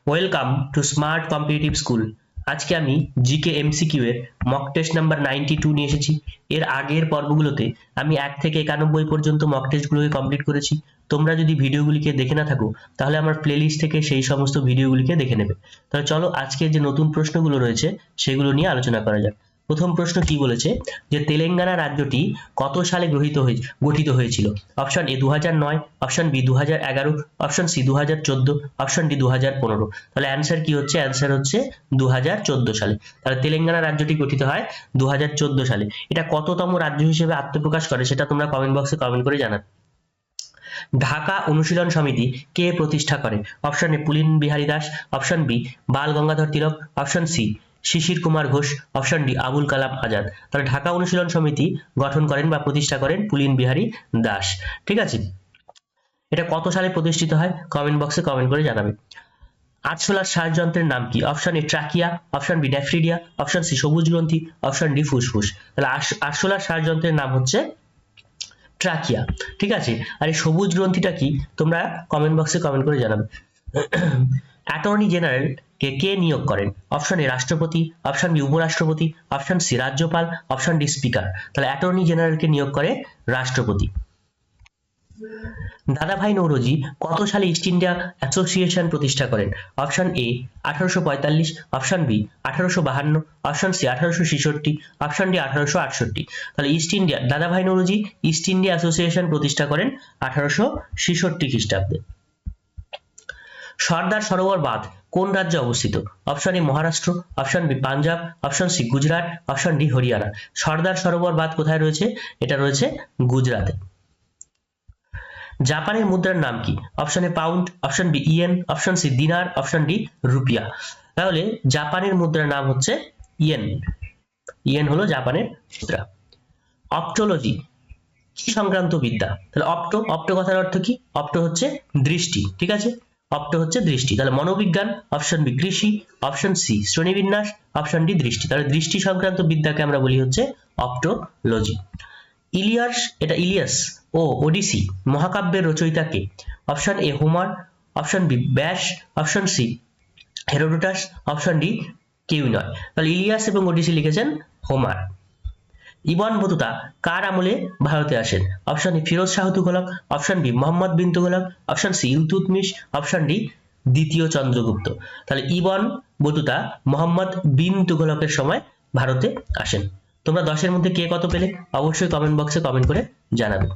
Welcome to smart competitive school. আজকে আমি GK MCQ এর মক টেস্ট নাম্বার 92 নিয়ে এসেছি। এর আগের পর্বগুলোতে আমি 1 থেকে 91 পর্যন্ত মক টেস্টগুলোকে কমপ্লিট করেছি। তোমরা যদি ভিডিওগুলিকে দেখে না থাকো তাহলে আমার প্লেলিস্ট থেকে সেই সমস্ত ভিডিওগুলিকে দেখে নেবে। তাহলে চলো আজকে যে নতুন প্রশ্নগুলো রয়েছে সেগুলো নিয়ে আলোচনা করা যাক। প্রথম প্রশ্ন কি বলেছে যে তেলেঙ্গানা রাজ্যটি কত সালে গঠিত হয়েছিল? Option A 2009, option B 2011, option C 2014, option D 2015। তাহলে অ্যান্সার কি হচ্ছে? অ্যান্সার হচ্ছে 2014 সালে। তাহলে তেলেঙ্গানা রাজ্যটি গঠিত হয় 2014 সালে। এটা কততম রাজ্য হিসেবে আত্মপ্রকাশ করে সেটা তোমরা কমেন্ট বক্সে কমেন্ট করে জানাবে। ঢাকা অনুশীলন সমিতি কে প্রতিষ্ঠা করে? Option A Pulin Bihari Das, option B Bal Gangadhar Tilak, option C Shishir Kumar Ghosh, option D Abul Kalam Azad. তাহলে ঢাকা অনুশীলন সমিতি গঠন করেন বা প্রতিষ্ঠা করেন পুলিন বিহারী দাস। ঠিক আছে, এটা কত সালে প্রতিষ্ঠিত হয় কমেন্ট বক্সে কমেন্ট করে জানাবে। আরশোলার শ্বাস যন্ত্রের নাম কি? Option A trachea, option B nephridia, option C সবুজ গ্রন্থি, অপশন ডি ফুসফুস। তাহলে আরশোলার শ্বাস যন্ত্রের নাম হচ্ছে ট্রাকিয়া। ঠিক আছে, আর এই সবুজ গ্রন্থিটা কি তোমরা কমেন্ট বক্সে কমেন্ট করে জানাবে। অ্যাটর্নি জেনারেল কে নিয়োগ করেন? অপশন এ রাষ্ট্রপতি, অপশন বি উপরাষ্ট্রপতি, অপশন সি রাজ্যপাল, অপশন ডি স্পিকার। তাহলে অ্যাটর্নি জেনারেলকে নিয়োগ করে রাষ্ট্রপতি। দাদাভাই নৌরোজি কত সালে ইস্ট ইন্ডিয়া অ্যাসোসিয়েশন প্রতিষ্ঠা করেন? Option A 1845, option B 1852, option C 1866, option D 1868। তাহলে দাদাভাই নৌরোজি ইস্ট ইন্ডিয়া অ্যাসোসিয়েশন প্রতিষ্ঠা করেন 1866 খ্রিস্টাব্দে। সর্দার সরোবর বাঁধ কোন রাজ্যে অবস্থিত? Option A Maharashtra, option B Punjab, option C Gujarat, option D Haryana. Sardar Sarovar বাঁধ কোথায় রয়েছে? এটা রয়েছে গুজরাটে। জাপানের মুদ্রার নাম কি? Option A pound, option B yen, option C dinar, option D rupiah. তাহলে জাপানের মুদ্রার নাম হচ্ছে ইয়েন। ইয়েন হলো জাপানের মুদ্রা। অপটোলজি কি সংক্রান্ত বিদ্যা? তাহলে অপ্টো কথার অর্থ কি? অপ্টো হচ্ছে দৃষ্টি। ঠিক আছে, অপ্টো হচ্ছে দৃষ্টি। তাহলে মনোবিজ্ঞান, অপশন বি কৃষি, অপশন সি শ্রেণীবিন্যাস, অপশন ডি দৃষ্টি। তাহলে দৃষ্টি সংক্রান্ত বিদ্যাকে আমরা বলি হচ্ছে অপ্টোলজি। ইলিয়াস ও ওডিসি মহাকাব্যের রচয়িতা কে? Option A Homer, option B Vyasa, option C Herodotus, option D কেউ নয়। তাহলে ইলিয়াস এবং ওডিসি লিখেছেন হোমার। ইবন বতুতা কার আমলে ভারতে আসেন? Option A Firoz Shah Tughlaq, option B Muhammad bin Tughlaq, option C Iltutmish, option D দ্বিতীয় চন্দ্রগুপ্ত। তাহলে ইবন বতুতা মোহাম্মদ বিন তুগলকের সময় ভারতে আসেন। তোমরা 10-এর মধ্যে কে কত পেলে অবশ্যই কমেন্ট বক্সে কমেন্ট করে জানাবে।